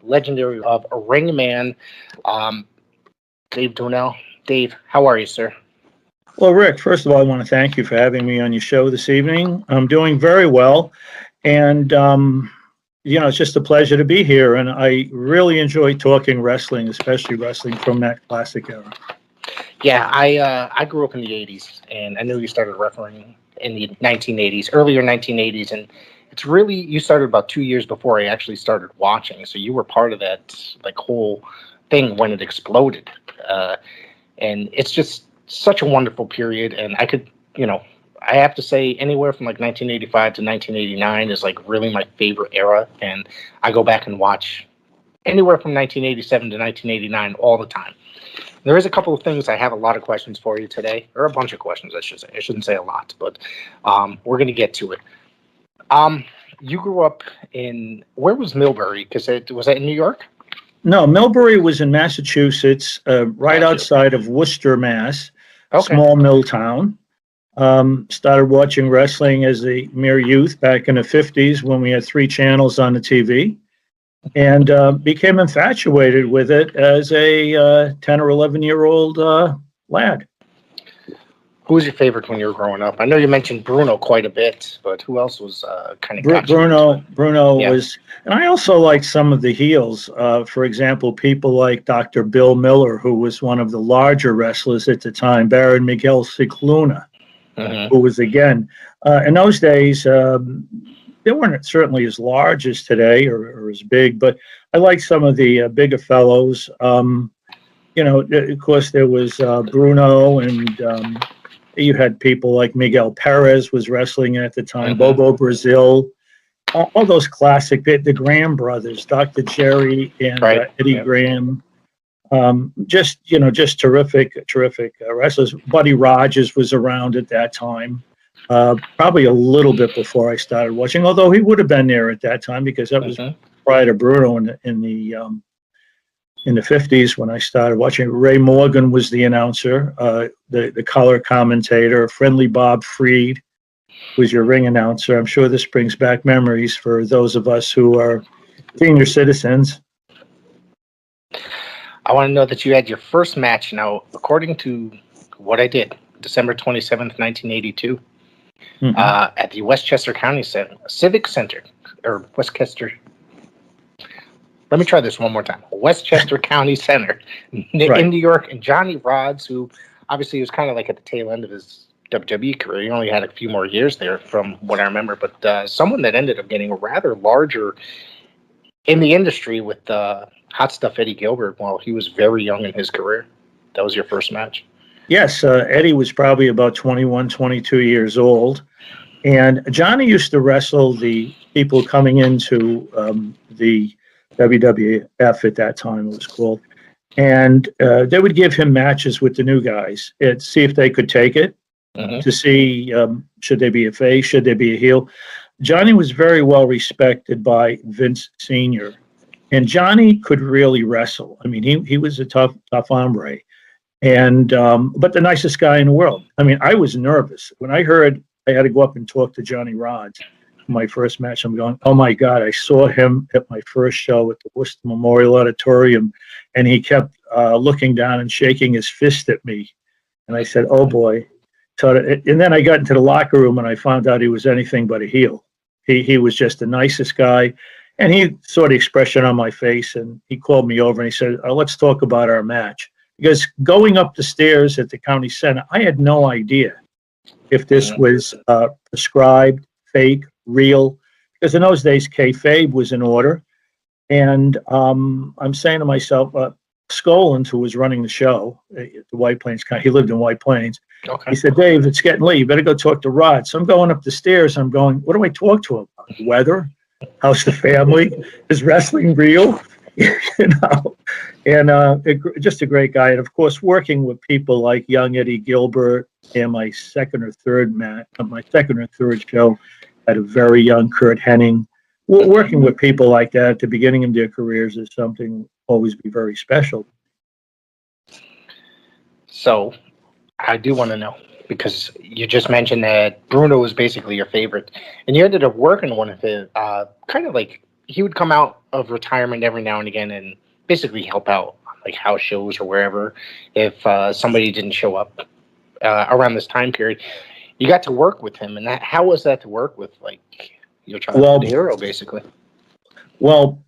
legendary of Ringman, um, Dave Dwinell. Dave, how are you, sir? Well, Rick, first of all, I want to thank you for having me on your show this evening. I'm doing very well. And, it's just a pleasure to be here. And I really enjoy talking wrestling, especially wrestling from that classic era. Yeah, I grew up in the '80s, and I knew you started refereeing in the 1980s, earlier 1980s, and it's really you started about 2 years before I actually started watching. So you were part of that like whole thing when it exploded, and it's just such a wonderful period. And I could, I have to say anywhere from like 1985 to 1989 is like really my favorite era, and I go back and watch anywhere from 1987 to 1989 all the time. There is a couple of things I have a lot of questions for you today, or a bunch of questions, I should say. I shouldn't say a lot, but we're going to get to it. You grew up where was Millbury? Because was that in New York? No, Millbury was in Massachusetts, right outside of Worcester, Mass. Okay. Small mill town. Started watching wrestling as a mere youth back in the 50s when we had 3 channels on the TV. And became infatuated with it as a 10 or 11-year-old lad. Who was your favorite when you were growing up? I know you mentioned Bruno quite a bit, but who else was kind of Bruno yeah. was, and I also liked some of the heels. For example, people like Dr. Bill Miller, who was one of the larger wrestlers at the time, Baron Miguel Cicluna, who was, again, in those days, they weren't certainly as large as today or as big, but I like some of the bigger fellows. Of course, there was Bruno, and you had people like Miguel Perez was wrestling at the time, Bobo Brazil, all those classic, the Graham brothers, Dr. Jerry and Eddie Graham. Just terrific wrestlers. Buddy Rogers was around at that time. Probably a little bit before I started watching, although he would have been there at that time because that was prior to Bruno in the 50s when I started watching. Ray Morgan was the announcer, the color commentator. Friendly Bob Freed was your ring announcer. I'm sure this brings back memories for those of us who are senior citizens. I want to know that you had your first match. Now, according to what I did, December 27th, 1982. At the Westchester County Civic Center, or Westchester. Let me try this one more time. Westchester County Center in New York, and Johnny Rodz, who obviously was kind of like at the tail end of his WWE career. He only had a few more years there, from what I remember. But someone that ended up getting rather larger in the industry with Hot Stuff Eddie Gilbert while he was very young in his career. That was your first match. Yes, Eddie was probably about 21, 22 years old. And Johnny used to wrestle the people coming into the WWF at that time, it was called. And they would give him matches with the new guys and see if they could take it, to see should they be a face, should they be a heel. Johnny was very well respected by Vince Sr. And Johnny could really wrestle. I mean, he was a tough hombre. And but the nicest guy in the world. I mean, I was nervous when I heard I had to go up and talk to Johnny Rodz. My first match, I'm going, oh my God! I saw him at my first show at the Worcester Memorial Auditorium, and he kept looking down and shaking his fist at me. And I said, oh boy! So, and then I got into the locker room and I found out he was anything but a heel. He was just the nicest guy, and he saw the expression on my face, and he called me over and he said, let's talk about our match. Because going up the stairs at the county center, I had no idea if this was prescribed, fake, real. Because in those days, kayfabe was in order. And I'm saying to myself, Skolin, who was running the show at the White Plains County, he lived in White Plains. Okay. He said, Dave, it's getting late. You better go talk to Rod. So I'm going up the stairs. I'm going, what do I talk to him about? Weather? How's the family? Is wrestling real? And just a great guy. And of course, working with people like young Eddie Gilbert and my second or third show had a very young Kurt Hennig. Working with people like that at the beginning of their careers is something always be very special. So I do want to know, because you just mentioned that Bruno was basically your favorite, and you ended up working one of his kind of like he would come out of retirement every now and again and basically help out on like house shows or wherever if somebody didn't show up around this time period. You got to work with him, and how was that to work with like your childhood hero, basically? Well,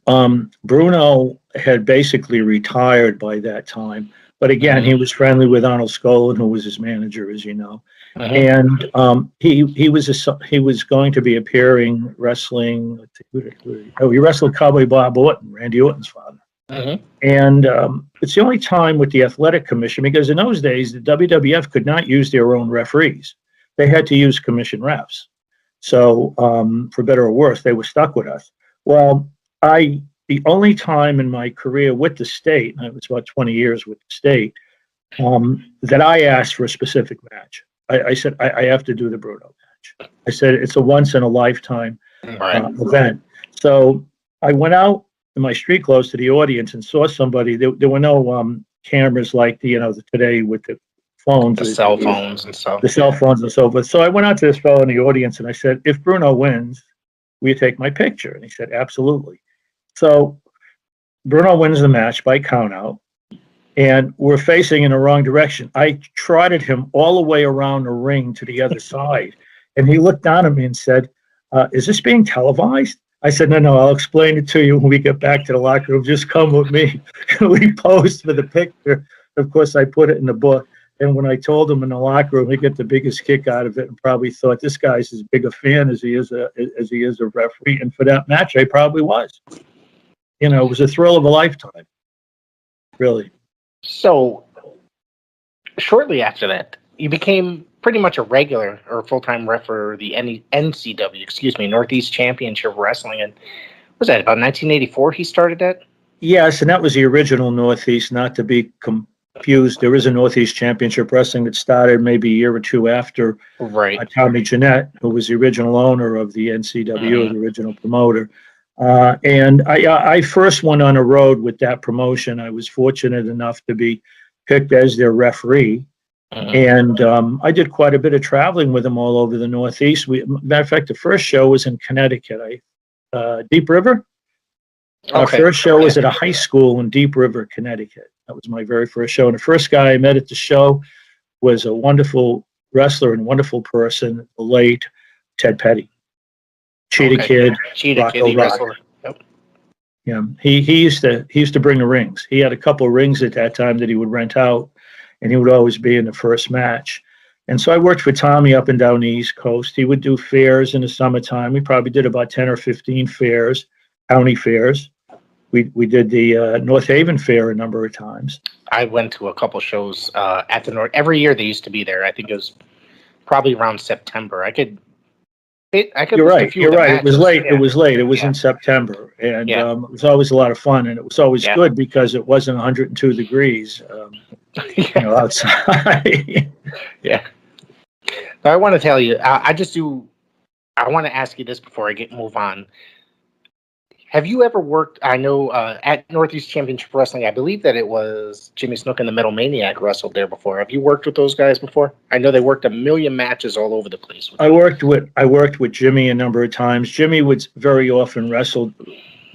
Bruno had basically retired by that time, but again, he was friendly with Arnold Skolin, who was his manager, as you know, and he was going to be appearing wrestling. He wrestled Cowboy Bob Orton, Randy Orton's father, and it's the only time with the Athletic Commission, because in those days the WWF could not use their own referees; they had to use commission refs. So, for better or worse, they were stuck with us. Well, the only time in my career with the state, and it was about 20 years with the state, that I asked for a specific match. I said, I have to do the Bruno match. I said, it's a once in a lifetime event. So I went out in my street clothes to the audience and saw somebody. There were no cameras like today with the phones, the cell phones and stuff. The cell phones and so forth. So I went out to this fellow in the audience and I said, if Bruno wins, will you take my picture? And he said, absolutely. So Bruno wins the match by count out, and we're facing in the wrong direction. I trotted him all the way around the ring to the other side, and he looked down at me and said, is this being televised? I said, no, I'll explain it to you when we get back to the locker room. Just come with me. We posed for the picture. Of course, I put it in the book. And when I told him in the locker room, he got the biggest kick out of it and probably thought this guy's as big a fan as he is a referee. And for that match, I probably was. It was a thrill of a lifetime, really. So, shortly after that, you became pretty much a regular or full-time ref for the NCW, Northeast Championship Wrestling. And was that about 1984 he started that? Yes, and that was the original Northeast, not to be confused. There is a Northeast Championship Wrestling that started maybe a year or two after Tommy Janette, who was the original owner of the NCW, the original promoter. And I first went on a road with that promotion. I was fortunate enough to be picked as their referee. And I did quite a bit of traveling with them all over the Northeast. Matter of fact, the first show was in Connecticut, Deep River. Our first show was at a high school in Deep River, Connecticut. That was my very first show. And the first guy I met at the show was a wonderful wrestler and wonderful person, the late Ted Petty. Cheetah Kid, wrestler. Yep. Yeah, he used to bring the rings. He had a couple of rings at that time that he would rent out, and he would always be in the first match. And so I worked for Tommy up and down the East Coast. He would do fairs in the summertime. We probably did about 10 or 15 fairs, county fairs. We did the North Haven Fair a number of times. I went to a couple shows at the North. Every year they used to be there. I think it was probably around September. You're right. It was late. Yeah. It was late. It was in September, and it was always a lot of fun, and it was always good because it wasn't 102 degrees outside. Yeah. I want to tell you. I want to ask you this before I move on. Have you ever worked? I know at Northeast Championship Wrestling, I believe that it was Jimmy Snook and the Metal Maniac wrestled there before. Have you worked with those guys before? I know they worked a million matches all over the place. I worked with Jimmy a number of times. Jimmy would very often wrestle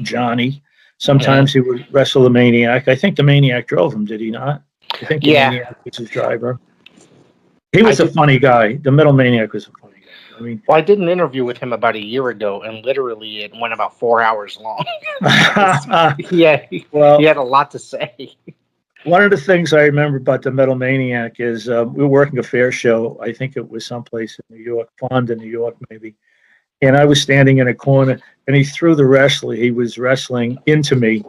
Johnny. Sometimes he would wrestle the Maniac. I think the Maniac drove him, did he not? I think the Maniac was his driver. He was a funny guy. The Metal Maniac was a funny guy. I did an interview with him about a year ago, and literally it went about 4 hours long. He had a lot to say. One of the things I remember about the Metal Maniac is we were working a fair show. I think it was someplace in New York, Fonda, New York, maybe. And I was standing in a corner, and he threw the wrestler. He was wrestling into me.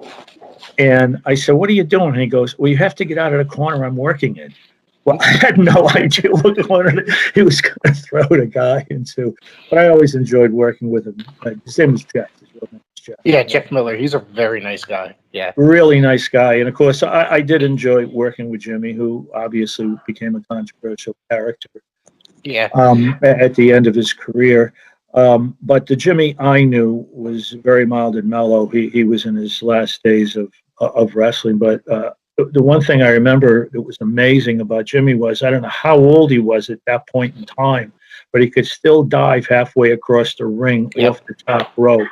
And I said, "What are you doing?" And he goes, "Well, you have to get out of the corner I'm working in." Well, I had no idea what corner he was going to throw the guy into, but I always enjoyed working with him. His name was Jeff. Yeah, Jeff Miller. He's a very nice guy. Yeah, really nice guy. And of course, I did enjoy working with Jimmy, who obviously became a controversial character. Yeah. At the end of his career, but the Jimmy I knew was very mild and mellow. He was in his last days of wrestling, but. The one thing I remember that was amazing about Jimmy was, I don't know how old he was at that point in time, but he could still dive halfway across the ring off the top rope.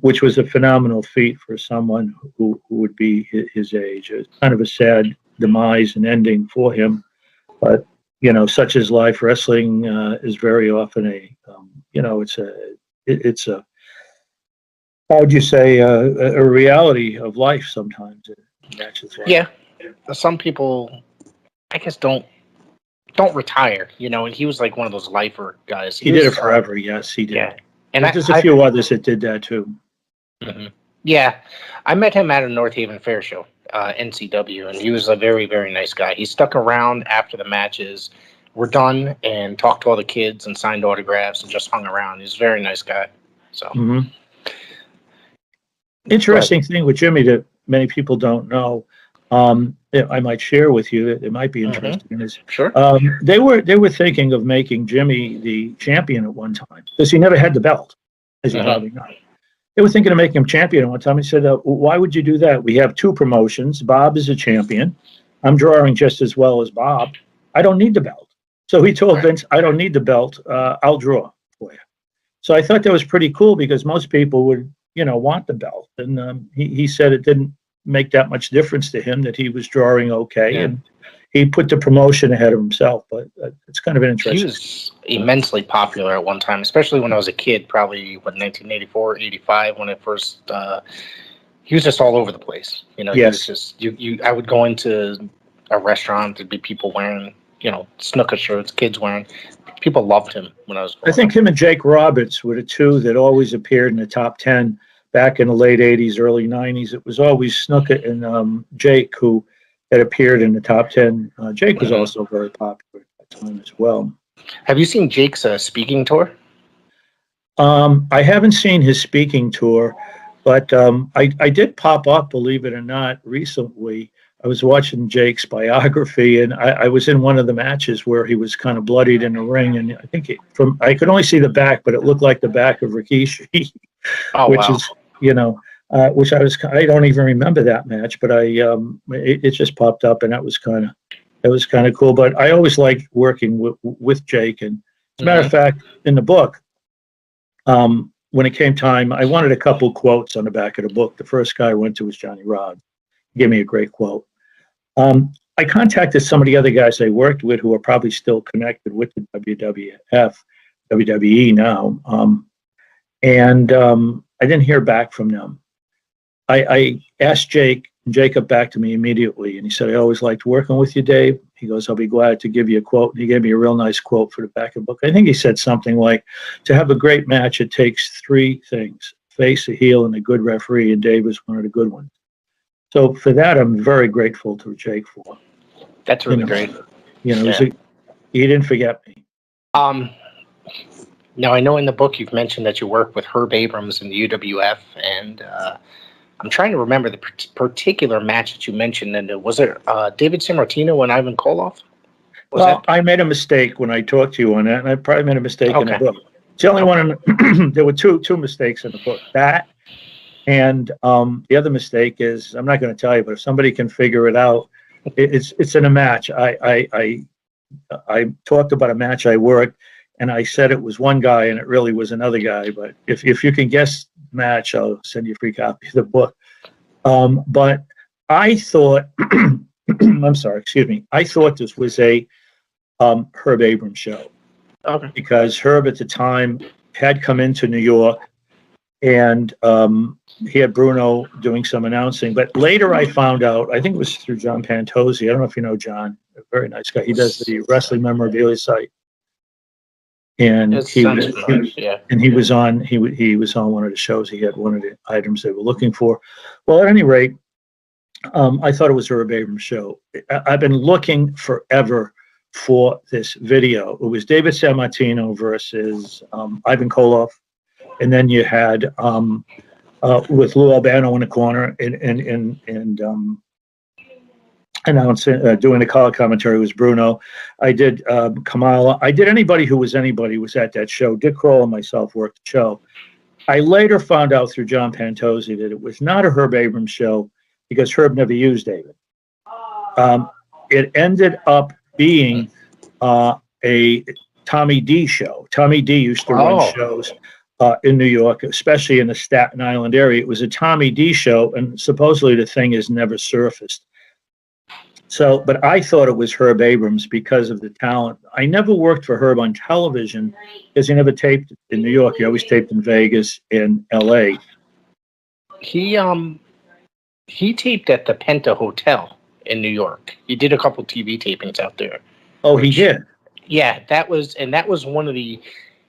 which was a phenomenal feat for someone who would be his age. It's kind of a sad demise and ending for him, but such is life. Wrestling is very often it's a how would you say a reality of life sometimes. Matches like yeah. Some people, I guess, don't retire, and he was like one of those lifer guys. He did it forever. Yes, he did. Yeah, and there's a few others that did that too. Mm-hmm. Yeah, I met him at a North Haven Fair show, NCW, and he was a very, very nice guy. He stuck around after the matches were done and talked to all the kids and signed autographs and just hung around. He's a very nice guy. So, interesting thing with Jimmy that many people don't know. I might share with you that it might be interesting. Is sure. They were thinking of making Jimmy the champion at one time because he never had the belt, as you probably know. They were thinking of making him champion at one time. He said, "Why would you do that? We have two promotions. Bob is a champion. I'm drawing just as well as Bob. I don't need the belt." So he told Vince, "I don't need the belt. I'll draw for you." So I thought that was pretty cool because most people would, want the belt, and he said it didn't make that much difference to him that he was drawing okay, and he put the promotion ahead of himself. But it's kind of interesting. He was immensely popular at one time, especially when I was a kid, probably 1984, 85, when it first. He was just all over the place. He was just I would go into a restaurant, there'd be people wearing snooker shirts, kids wearing. People loved him when I was. I think him and Jake Roberts were the two that always appeared in the top 10 back in the late 80s, early 90s. It was always Snooker and Jake who had appeared in the top 10. Jake was also very popular at that time as well. Have you seen Jake's speaking tour? I haven't seen his speaking tour, but I did pop up, believe it or not, recently. I was watching Jake's biography, and I was in one of the matches where he was kind of bloodied in the ring, and I think I could only see the back, but it looked like the back of Rikishi, which is which I don't even remember that match, but it just popped up, and that was kind of cool. But I always liked working with Jake, and as a matter of fact, in the book, when it came time, I wanted a couple quotes on the back of the book. The first guy I went to was Johnny Rod. He gave me a great quote. I contacted some of the other guys I worked with who are probably still connected with the WWF, WWE now, and I didn't hear back from them. I asked Jake, and Jake got back to me immediately, and he said, "I always liked working with you, Dave." He goes, "I'll be glad to give you a quote." And he gave me a real nice quote for the back of the book. I think he said something like, "To have a great match, it takes three things: face, a heel, and a good referee." And Dave was one of the good ones. So for that, I'm very grateful to Jake for. That's really great. He didn't forget me. Now I know in the book you've mentioned that you work with Herb Abrams in the UWF, and I'm trying to remember the particular match that you mentioned. And was it David Sammartino and Ivan Koloff? I made a mistake when I talked to you on that, and I probably made a mistake in the book. It's the only one. There were two mistakes in the book. That. And the other mistake is, I'm not going to tell you, but if somebody can figure it out, it's in a match. I talked about a match I worked, and I said it was one guy, and it really was another guy. But if you can guess the match, I'll send you a free copy of the book. But I thought, I'm sorry, excuse me. I thought this was a Herb Abrams show. Okay. Because Herb at the time had come into New York, and he had Bruno doing some announcing. But later I found out, I think it was through John Pantozzi. I don't know if you know John, a very nice guy. He does the wrestling memorabilia site. And he was on one of the shows. He had one of the items they were looking for. Well, at any rate, I thought it was a Herb Abrams show. I've been looking forever for this video. It was David Sammartino versus Ivan Koloff. And then you had with Lou Albano in the corner and announcing, doing the color commentary was Bruno. I did Kamala. I did anybody who was anybody was at that show. Dick Kroll and myself worked the show. I later found out through John Pantozzi that it was not a Herb Abrams show because Herb never used David. It ended up being a Tommy D show. Tommy D used to run shows. in New York, especially in the Staten Island area. It was a Tommy D show, and supposedly the thing has never surfaced. So, but I thought it was Herb Abrams because of the talent. I never worked for Herb on television because he never taped in New York. He always taped in Vegas and L.A. He taped at the Penta Hotel in New York. He did a couple TV tapings out there. Oh, he did? Yeah, that was one of the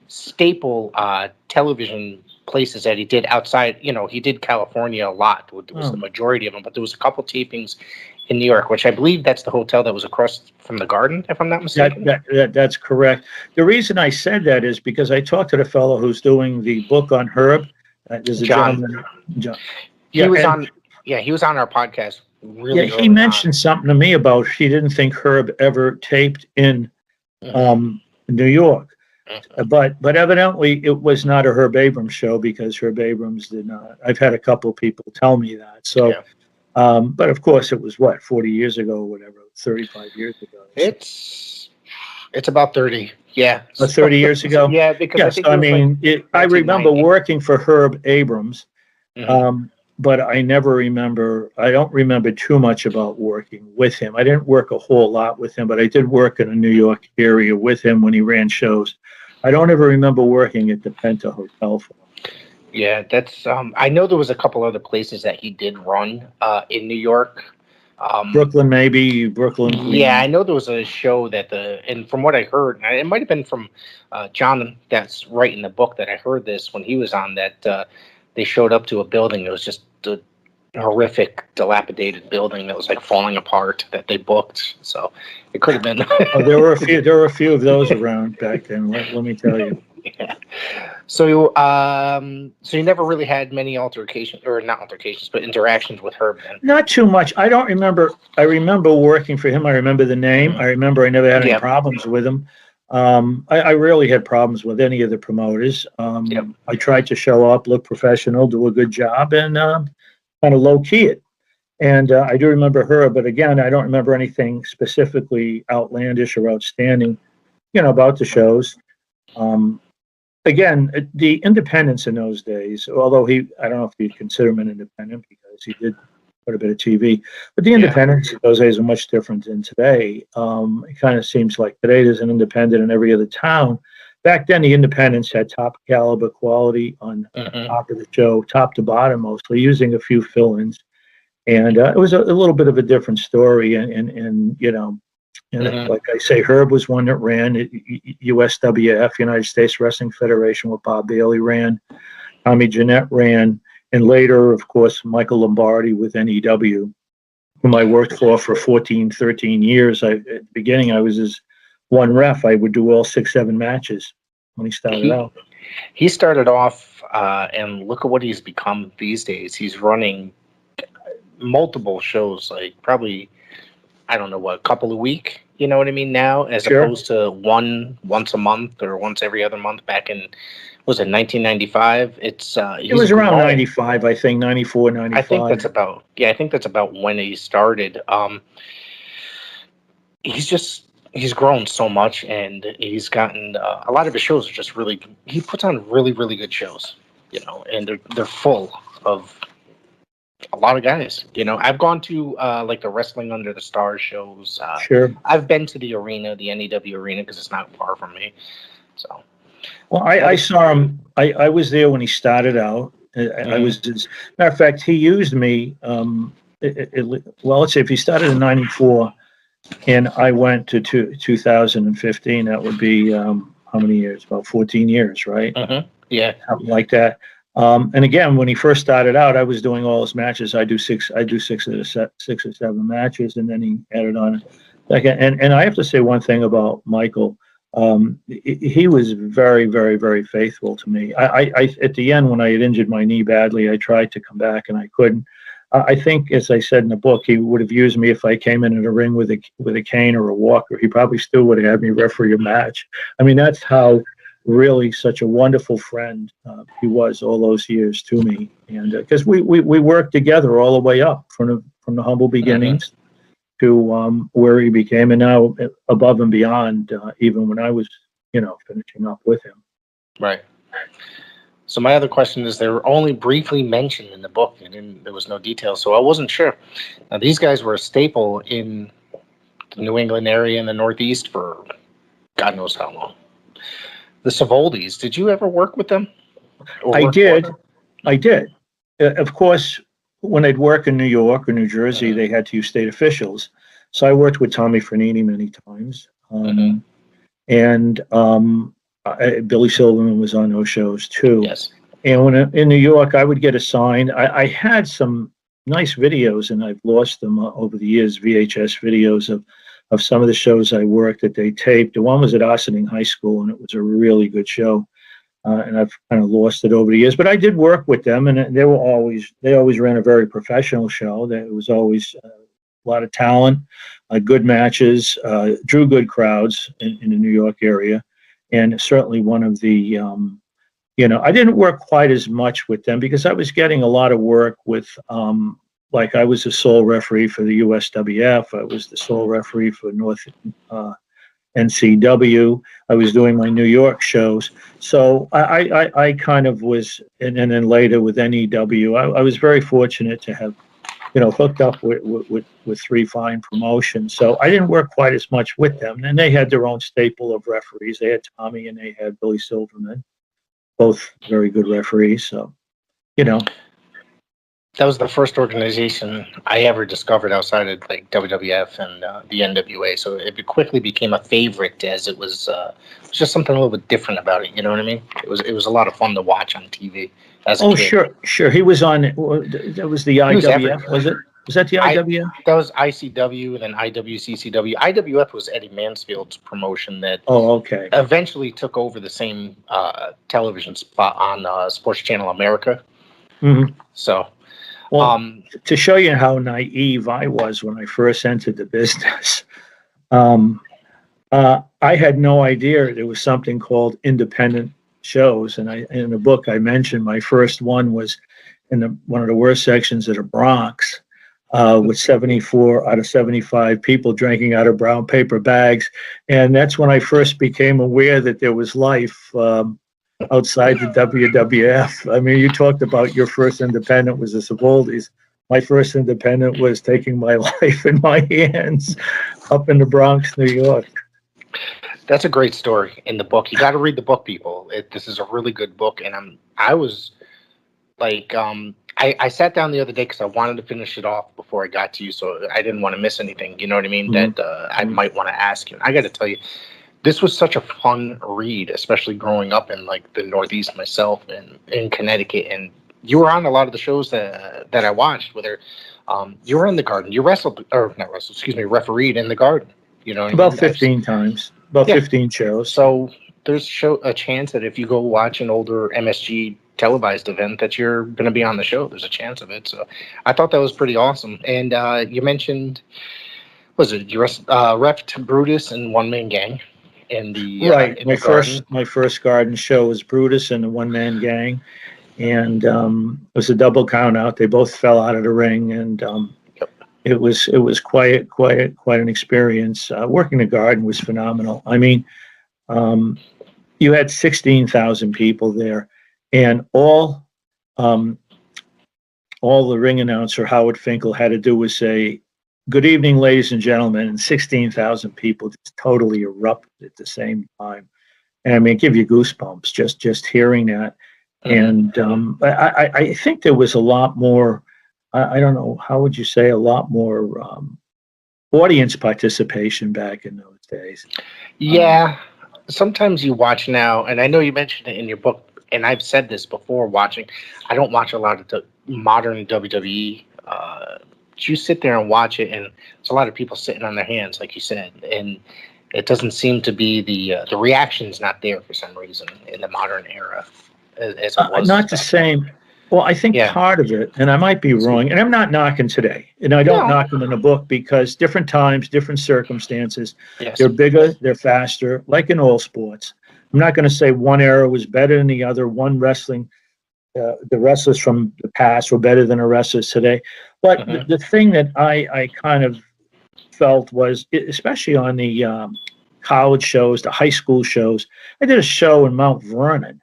staple television places that he did outside. He did California a lot. It was the majority of them, but there was a couple tapings in New York, which I believe that's the hotel that was across from the Garden, if I'm not mistaken. That's correct. The reason I said that is because I talked to the fellow who's doing the book on Herb. There's a gentleman, John. He was on our podcast. Really, he mentioned something to me about he didn't think Herb ever taped in New York. But evidently it was not a Herb Abrams show because Herb Abrams did not. I've had a couple of people tell me that. So, but of course it was 40 years ago or whatever, 35 years ago. It's about 30. Yeah. 30 years ago. Yeah, because I remember working for Herb Abrams. But I don't remember too much about working with him. I didn't work a whole lot with him, but I did work in the New York area with him when he ran shows. I don't ever remember working at the Penta Hotel for him. Yeah, that's, I know there was a couple other places that he did run in New York. Brooklyn, maybe. Brooklyn. Yeah, I know there was a show and from what I heard, it might have been from John that's writing the book that I heard this when he was on that, they showed up to a building that was just a horrific, dilapidated building that was like falling apart that they booked. So it could have been. There were a few of those around back then. Let me tell you. Yeah. So you never really had many not altercations, but interactions with Herb then? Not too much. I don't remember. I remember working for him. I remember the name. I remember I never had any problems with him. I rarely had problems with any of the promoters. I tried to show up, look professional, do a good job, and kind of low key it. And I do remember her, but again, I don't remember anything specifically outlandish or outstanding, about the shows. Again, the independents in those days, although I don't know if you'd consider him an independent because he did quite a bit of TV, but the independents in those days are much different than today. It kind of seems like today there's an independent in every other town. Back then, the independents had top caliber quality on top of the show, top to bottom mostly, using a few fill-ins. And it was a little bit of a different story. And like I say, Herb was one that ran USWF, United States Wrestling Federation, what Bob Bailey ran. Tommy Janette ran. And later, of course, Michael Lombardi with NEW, whom I worked for 14, 13 years. At the beginning, I was his one ref. I would do all 6-7 matches when he started out. He started off, and look at what he's become these days. He's running multiple shows, like probably, I don't know what, a couple a week, you know what I mean, now, as opposed to once a month or once every other month back in, was it 1995? It was around 95, I think, 94, 95. I think that's about when he started. He's grown so much, and he's gotten a lot of his shows are just he puts on really, really good shows, and they're full of a lot of guys. I've gone to like the Wrestling Under the Stars shows. I've been to the arena, the NEW arena, because it's not far from me. So, well, I saw him. I was there when he started out. I was, as a matter of fact, he used me. Well, let's say if he started in '94, and I went to 2015, that would be how many years? About 14 years, right? Yeah, something like that. And again, when he first started out, I was doing all his matches. I do six or seven matches, and then he added on. And I have to say one thing about Michael. He was very, very, very faithful to me. I at the end, when I had injured my knee badly, I tried to come back and I couldn't. I think, as I said in the book, he would have used me if I came in a ring with a cane or a walker. He probably still would have had me referee a match. I mean, that's how really such a wonderful friend he was all those years to me. And because we worked together all the way up from the humble beginnings to where he became, and now above and beyond, even when I was, finishing up with him. Right. So my other question is, they were only briefly mentioned in the book, and there was no detail, so I wasn't sure. Now, these guys were a staple in the New England area in the Northeast for God knows how long. The Savoldis, did you ever work with them? I did. I did. Of course, when I'd work in New York or New Jersey, they had to use state officials. So I worked with Tommy Fernini many times. And Billy Silverman was on those shows too. Yes. And when in New York, I would get assigned. I had some nice videos, and I've lost them over the years, VHS videos of some of the shows I worked that they taped. The one was at Ossining High School, and it was a really good show. And I've kind of lost it over the years, but I did work with them, and they always ran a very professional show. There was always a lot of talent, good matches, drew good crowds in the New York area, and certainly one of the, I didn't work quite as much with them because I was getting a lot of work with, like I was the sole referee for the USWF. I was the sole referee for North NCW. I was doing my New York shows. So I kind of was, and then later with NEW, I was very fortunate to have, hooked up with three fine promotions. So I didn't work quite as much with them. And they had their own staple of referees. They had Tommy and they had Billy Silverman, both very good referees. So, that was the first organization I ever discovered outside of like WWF and the NWA. So it quickly became a favorite, as it was just something a little bit different about it. You know what I mean? It was a lot of fun to watch on TV as a kid. Sure. He was on. That was the IWF, was it? Was that the IWF? That was ICW, and then IWCCW. IWF was Eddie Mansfield's promotion that eventually took over the same television spot on Sports Channel America. Mm-hmm. So. Well, to show you how naive I was when I first entered the business, I had no idea there was something called independent shows. And in the book I mentioned my first one was in one of the worst sections of the Bronx, with 74 out of 75 people drinking out of brown paper bags. And that's when I first became aware that there was life outside the WWF. I mean, you talked about your first independent was the Savoldis. My first independent was taking my life in my hands up in the Bronx, New York. That's a great story in the book. You got to read the book, people. This is a really good book, and I was like, I sat down the other day because I wanted to finish it off before I got to you, so I didn't want to miss anything. You know what I mean? Mm-hmm. That I might want to ask you. And I got to tell you, this was such a fun read, especially growing up in like the Northeast myself and in Connecticut. And you were on a lot of the shows that I watched, whether you were in the Garden, you refereed in the Garden. You know, about 15 times, 15 shows. So there's a chance that if you go watch an older MSG televised event that you're going to be on the show. There's a chance of it. So I thought that was pretty awesome. And you mentioned, you reffed Brutus and One Man Gang. In the right, my first Garden show was Brutus and the One Man Gang, and it was a double count out. They both fell out of the ring, and it was quite an experience. Working the Garden was phenomenal. I mean, you had 16,000 people there, and all the ring announcer Howard Finkel had to do was say, "Good evening, ladies and gentlemen," and 16,000 people just totally erupted at the same time. And I mean, give you goosebumps just hearing that. And I think there was a lot more, I don't know, how would you say, a lot more audience participation back in those days. Yeah. Sometimes you watch now, and I know you mentioned it in your book, and I've said this before watching, I don't watch a lot of the modern WWE. You sit there and watch it, and there's a lot of people sitting on their hands, like you said, and it doesn't seem to be the reaction's not there for some reason in the modern era as it was. Not the same. Well, I think part of it, and I might be wrong, and I'm not knocking today, and I don't knock them in the book because different times, different circumstances, they're bigger, they're faster, like in all sports. I'm not going to say one era was better than the other, one wrestling. The wrestlers from the past were better than the wrestlers today. But the thing that I kind of felt was, especially on the college shows, the high school shows, I did a show in Mount Vernon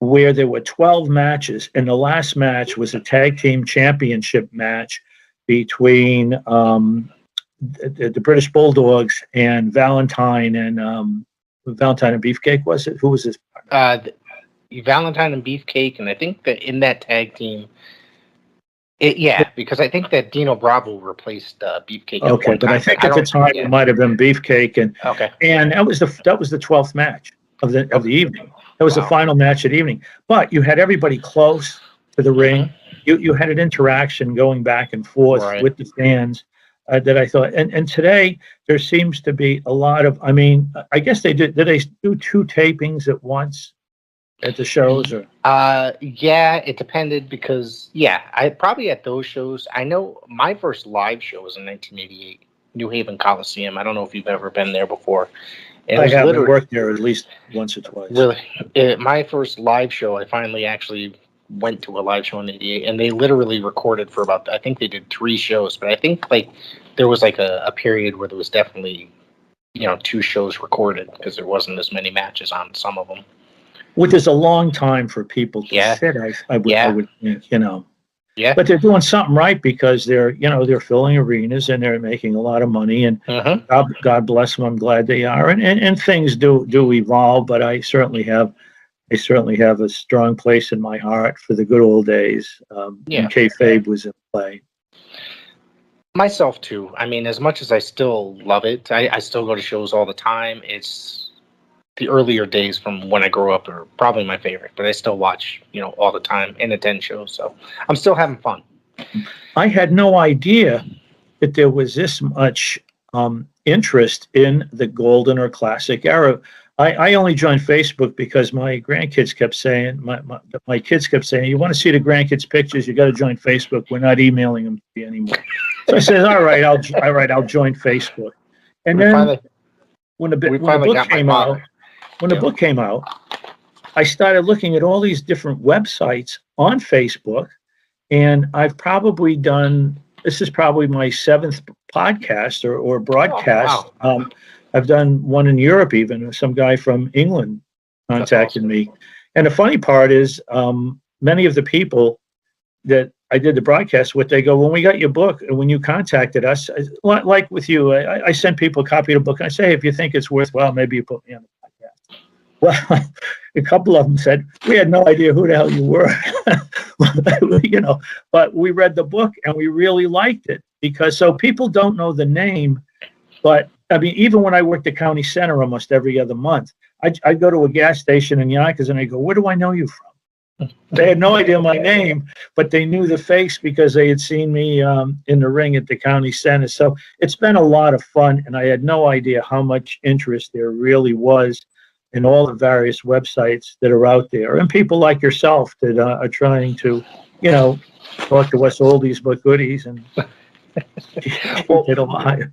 where there were 12 matches, and the last match was a tag team championship match between the British Bulldogs and Valentine and Beefcake, was it? Who was this? Valentine and Beefcake, and I think that in that tag team, because I think that Dino Bravo replaced Beefcake. Okay, but I think at the time it might have been Beefcake, and that was the 12th match of the evening. That was the final match of the evening. But you had everybody close to the ring. You had an interaction going back and forth with the fans that I thought. And today there seems to be a lot of. I mean, I guess they did. Did they do 2 tapings at once at the shows? Or? Yeah, it depended because I probably at those shows. I know my first live show was in 1988, New Haven Coliseum. I don't know if you've ever been there before. I haven't worked there at least once or twice. Really, my first live show, I finally actually went to a live show in '88, and they literally recorded for about. I think they did 3 shows, but I think there was a period where there was definitely 2 shows recorded because there wasn't as many matches on some of them. Which is a long time for people to sit. I would think, Yeah. But they're doing something right because they're filling arenas and they're making a lot of money, and God bless them. I'm glad they are. And things do evolve, but I certainly have a strong place in my heart for the good old days. When kayfabe was in play. Myself too. I mean, as much as I still love it, I still go to shows all the time. It's the earlier days from when I grew up are probably my favorite, but I still watch, all the time and attend shows. So I'm still having fun. I had no idea that there was this much interest in the golden or classic era. I only joined Facebook because my grandkids kept saying, my kids kept saying, you want to see the grandkids' pictures, you got to join Facebook. We're not emailing them to you anymore. So I said, all right, I'll join Facebook. And then when the book came out, I started looking at all these different websites on Facebook, and I've probably done, this is probably my 7th podcast or broadcast. Oh, wow. I've done one in Europe even. Some guy from England contacted me. And the funny part is many of the people that I did the broadcast with, they go, when we got your book and when you contacted us, like with you, I sent people a copy of the book. And I say, hey, if you think it's worthwhile, maybe you put me on the podcast. Well, a couple of them said, we had no idea who the hell you were. But we read the book and we really liked it because so people don't know the name. But I mean, even when I worked at County Center almost every other month, I'd go to a gas station in Yonkers and I go, where do I know you from? They had no idea my name, but they knew the face because they had seen me in the ring at the County Center. So it's been a lot of fun, and I had no idea how much interest there really was in all the various websites that are out there, and people like yourself that are trying to, talk to us oldies but goodies and keep it alive.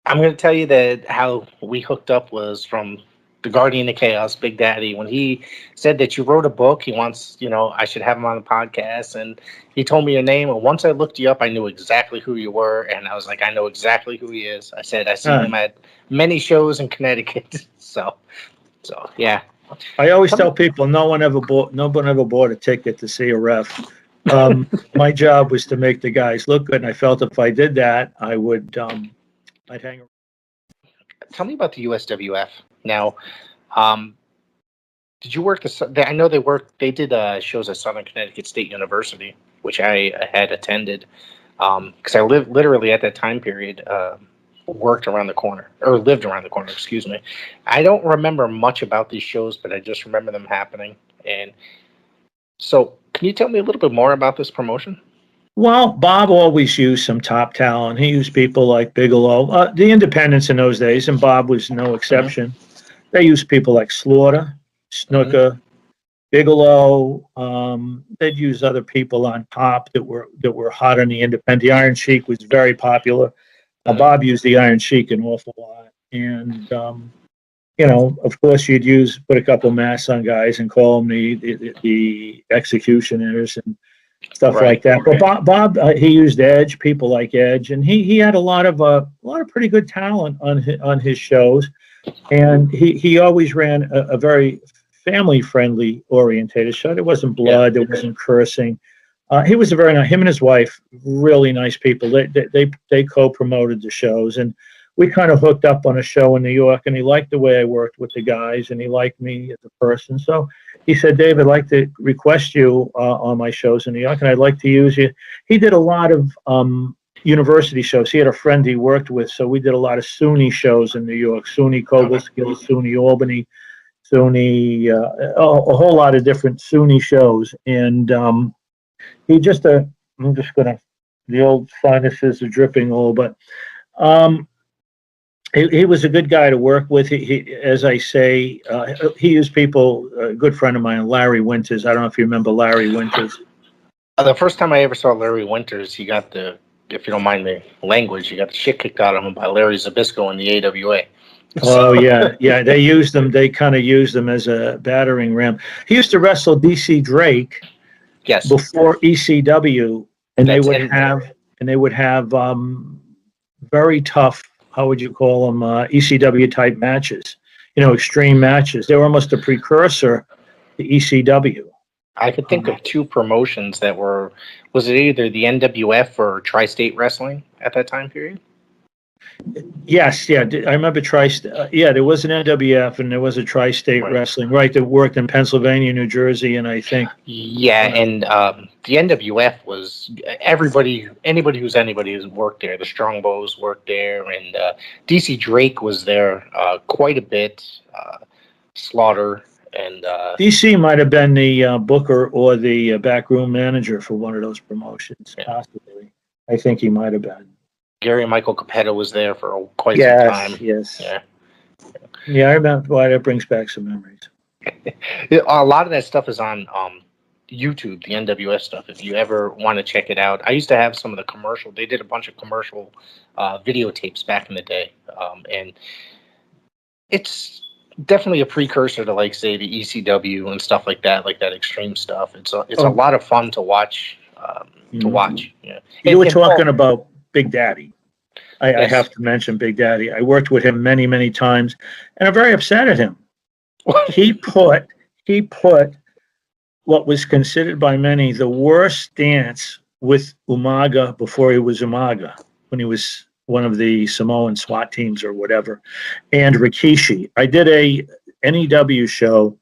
I'm going to tell you that how we hooked up was from the Guardian of Chaos, Big Daddy, when he said that you wrote a book, he wants, I should have him on the podcast, and he told me your name, and once I looked you up, I knew exactly who you were, and I was like, I know exactly who he is. I said, I seen him at many shows in Connecticut, so yeah. I always tell people, no one ever bought a ticket to see a ref. My job was to make the guys look good, and I felt if I did that, I would, I'd hang around. Tell me about the USWF. Now, did you work I know they did shows at Southern Connecticut State University, which I had attended, because I lived literally at that time period, lived around the corner, excuse me. I don't remember much about these shows, but I just remember them happening. And so can you tell me a little bit more about this promotion? Well, Bob always used some top talent. He used people like Bigelow, the independents in those days, and Bob was no exception. Mm-hmm. They used people like Slaughter, Snooker, Bigelow. They'd use other people on top that were hot on the independent. The Iron Sheik was very popular. Bob used the Iron Sheik an awful lot, and of course, you'd put a couple masks on guys and call them the executioners and stuff like that. But Bob he used Edge, people like Edge, and he had a lot of pretty good talent on his shows, and he always ran a very family-friendly orientated show. There wasn't blood, there wasn't cursing. He was a very nice. Him and his wife, really nice people. They co-promoted the shows, and we kind of hooked up on a show in New York. And he liked the way I worked with the guys, and he liked me as a person. So he said, "Dave, I'd like to request you on my shows in New York, and I'd like to use you." He did a lot of university shows. He had a friend he worked with, so we did a lot of SUNY shows in New York. SUNY Cobleskill, SUNY Albany, SUNY, a whole lot of different SUNY shows, and he just I'm just gonna, the old sinuses are dripping a little, but he was a good guy to work with. He as I say, he used people. A good friend of mine, Larry Winters. I don't know if you remember Larry Winters. The first time I ever saw Larry Winters, he got the, if you don't mind the language, he got the shit kicked out of him by Larry Zbyszko in the AWA. Oh yeah. They used them. They kind of used them as a battering ram. He used to wrestle DC Drake. Yes. Before ECW, and they would have very tough, how would you call them, ECW type matches, extreme matches. They were almost a precursor to ECW. I could think of two promotions that was it either the NWF or Tri-State Wrestling at that time period? Yes, yeah, I remember there was an NWF and there was a Tri-State Wrestling, right, that worked in Pennsylvania, New Jersey, and I think. Yeah, and the NWF was anybody who's worked there. The Strongbows worked there, and DC Drake was there quite a bit. Slaughter and. DC might have been the booker or the backroom manager for one of those promotions, possibly. I think he might have been. Gary Michael Capetta was there for quite some time. Yes. Yeah, I remember why that brings back some memories. A lot of that stuff is on YouTube, the NWS stuff, if you ever want to check it out. I used to have some of the commercial. They did a bunch of commercial videotapes back in the day. And it's definitely a precursor to, like, say, the ECW and stuff like that extreme stuff. It's a lot of fun to watch. Yeah. You were talking about Big Daddy. I have to mention Big Daddy. I worked with him many, many times, and I'm very upset at him. He put what was considered by many the worst dance with Umaga before he was Umaga, when he was one of the Samoan SWAT teams or whatever, and Rikishi. I did a NEW show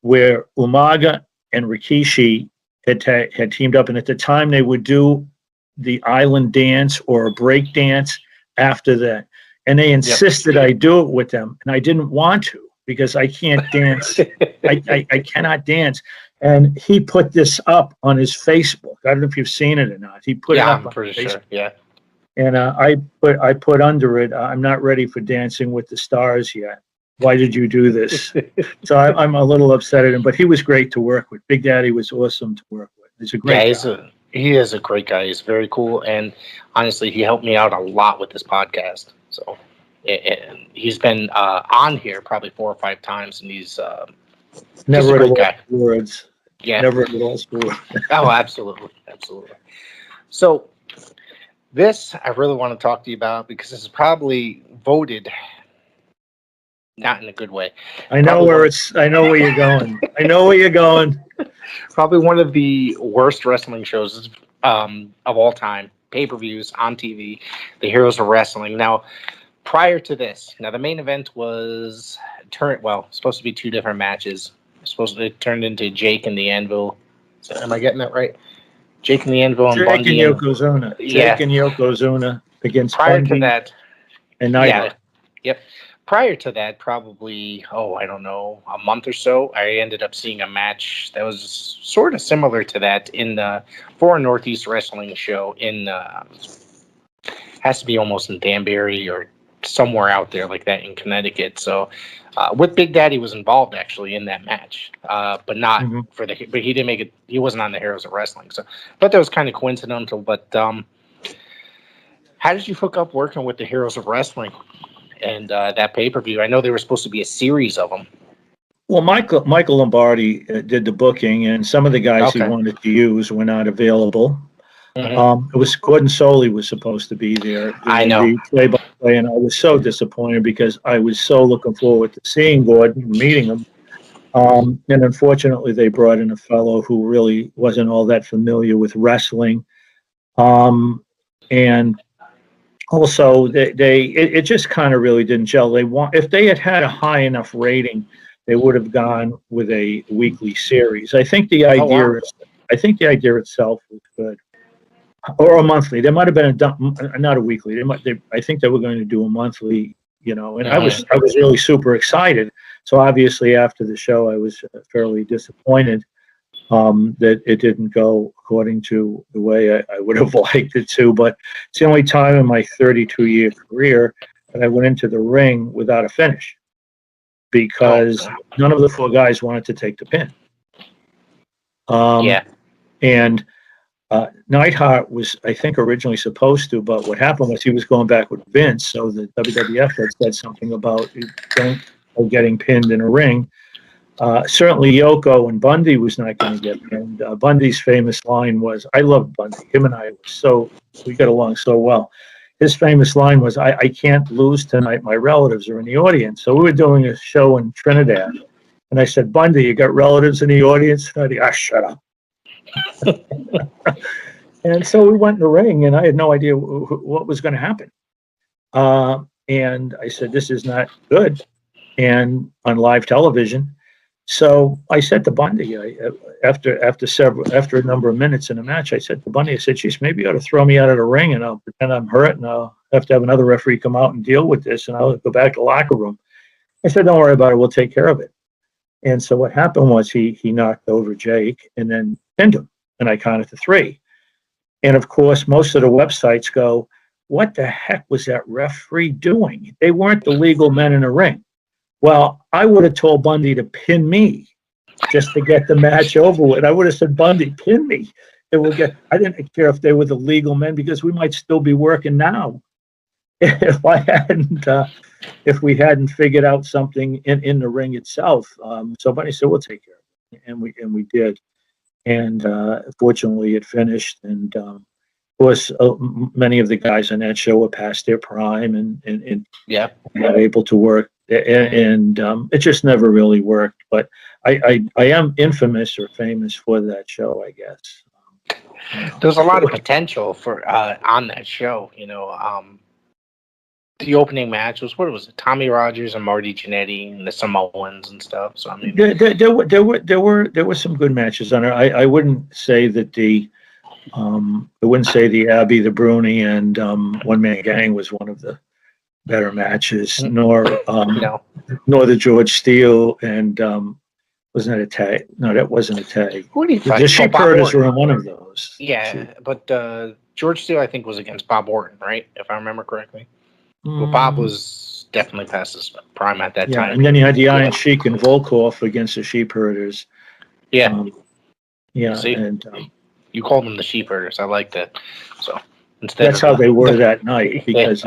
where Umaga and Rikishi had teamed up, and at the time they would do the island dance or a break dance after that, and they insisted I do it with them, and I didn't want to because I can't dance. I cannot dance. And he put this up on his Facebook. I don't know if you've seen it or not. He put it up. I'm pretty sure. Yeah. And I put under it, "I'm not ready for Dancing with the Stars yet. Why did you do this?" So I'm a little upset at him, but he was great to work with. Big Daddy was awesome to work with. He's a great guy. He is a great guy. He's very cool, and honestly, he helped me out a lot with this podcast. So, and he's been on here probably 4 or 5 times, and he's never a great guy. Words. Yeah, never at all school. Oh, absolutely. So, this I really want to talk to you about because this is probably voted not in a good way. I know where you're going. I know where you're going. Probably one of the worst wrestling shows of all time. Pay-per-views on TV, the Heroes of Wrestling. Now, prior to this, the main event was supposed to be 2 different matches. It turned into Jake and the Anvil. So, am I getting that right? Jake and the Anvil and Bundy. Jake and Yokozuna against prior Bundy to that. And Naito. Yep. Prior to that, probably, I don't know, a month or so, I ended up seeing a match that was sort of similar to that for a Northeast Wrestling show has to be almost in Danbury or somewhere out there like that in Connecticut. So, with Big Daddy was involved actually in that match, but not but he didn't make it. He wasn't on the Heroes of Wrestling. So, but that was kind of coincidental. But how did you hook up working with the Heroes of Wrestling and that pay-per-view? I know there was supposed to be a series of them. Well, Michael Lombardi did the booking, and some of the guys he wanted to use were not available. It was Gordon Soley was supposed to be there. I know. The play-by-play, and I was so disappointed because I was so looking forward to seeing Gordon, meeting him. And unfortunately, they brought in a fellow who really wasn't all that familiar with wrestling. And also, it just kind of really didn't gel. If they had had a high enough rating, they would have gone with a weekly series. I think the idea, itself was good, or a monthly. There might have been not a weekly. I think they were going to do a monthly. And I was really super excited. So obviously, after the show, I was fairly disappointed that it didn't go according to the way I would have liked it to. But it's the only time in my 32-year career that I went into the ring without a finish, because none of the four guys wanted to take the pin. And Neidhart was, I think, originally supposed to, but what happened was he was going back with Vince, so the WWF had said something about getting pinned in a ring. Certainly Yoko and Bundy was not going to get pinned. Bundy's famous line was, I loved Bundy. Him and I we got along so well. His famous line was, I can't lose tonight. My relatives are in the audience. So we were doing a show in Trinidad. And I said, Bundy, you got relatives in the audience tonight? Shut up. And so we went in the ring, and I had no idea what was going to happen. And I said, this is not good. And on live television. So I said to Bundy, after a number of minutes in a match, I said to Bundy, I said, geez, maybe you ought to throw me out of the ring, and I'll pretend I'm hurt, and I'll have to have another referee come out and deal with this, and I'll go back to the locker room. I said, don't worry about it. We'll take care of it. And so what happened was he knocked over Jake and then pinned him, and I counted to 3. And of course, most of the websites go, what the heck was that referee doing? They weren't the legal men in the ring. Well, I would have told Bundy to pin me just to get the match over with. I would have said, Bundy, pin me. I didn't care if they were the legal men, because we might still be working now if we hadn't figured out something in the ring itself. So Bundy said, we'll take care of it. And we did. And fortunately, it finished. And of course, many of the guys on that show were past their prime and not able to work. And it just never really worked. But I am infamous or famous for that show, I guess. There's a lot of potential for on that show. The opening match was, what was it? Tommy Rogers and Marty Jannetty and the Samoans and stuff. So I mean, there were some good matches on it. I wouldn't say that the Abby, the Bruni, and One Man Gang was one of the better matches, nor the George Steele and wasn't that a tag? No, that wasn't a tag. Who did he fight? The Sheepherders were in one of those. Yeah, but George Steele, I think, was against Bob Orton, right? If I remember correctly. Well, Bob was definitely past his prime at that time. And then you had the Iron Sheik and Volkov against the Sheepherders. Yeah. See, and you called them the Sheepherders. I like that. So that's how they were that night, because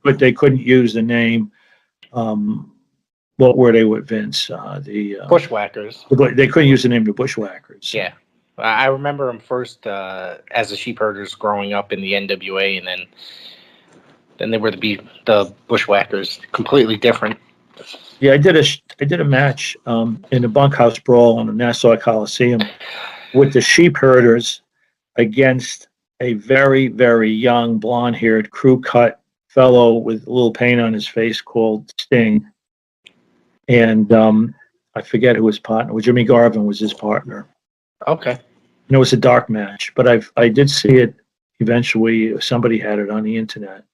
they couldn't use the name. What were they with Vince? The Bushwhackers. They couldn't use the name the Bushwhackers. Yeah. I remember them first as the Sheepherders growing up in the NWA, and then they were the Bushwhackers, completely different. Yeah, I did a match in the bunkhouse brawl on the Nassau Coliseum with the Sheepherders against a very, very young, blonde-haired, crew-cut fellow with a little paint on his face called Sting. And I forget who his partner was. Jimmy Garvin was his partner. Okay. And it was a dark match, but I did see it eventually. Somebody had it on the internet.